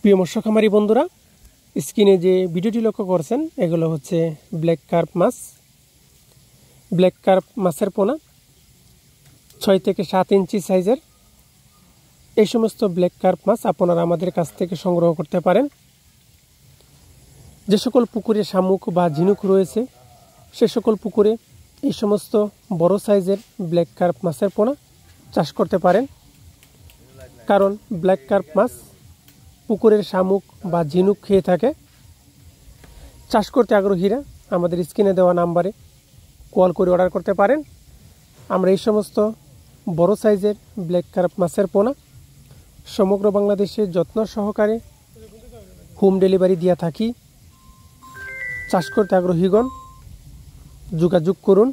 প্রিয় মৎস্য খামারি বন্ধুরা, স্ক্রিনে যে ভিডিওটি লক্ষ্য করছেন এগুলো হচ্ছে ব্ল্যাক কার্প মাছ। ব্ল্যাক কার্প মাছের পোনা 6 থেকে 7 ইঞ্চি সাইজের। এই সমস্ত ব্ল্যাক কার্প মাছ আপনারা আমাদের কাছ থেকে সংগ্রহ করতে পারেন। যে সকল পুকুরে শামুক বা ঝিনুক রয়েছে সে সকল পুকুরে এই সমস্ত বড় সাইজের ব্ল্যাক কার্প মাছের পোনা চাষ করতে পারেন। কারণ ব্ল্যাক কার্প মাছ পুকুরের শামুক বা ঝিনুক খেয়ে থাকে। চাষ করতে আগ্রহীরা আমাদের স্ক্রিনে দেওয়া নাম্বারে কল করে অর্ডার করতে পারেন। আমরা এই সমস্ত বড় সাইজের ব্ল্যাক কার্প মাছের পোনা সমগ্র বাংলাদেশে যত্ন সহকারে হোম ডেলিভারি দিয়ে থাকি। চাষ করতে আগ্রহীগণ যোগাযোগ করুন।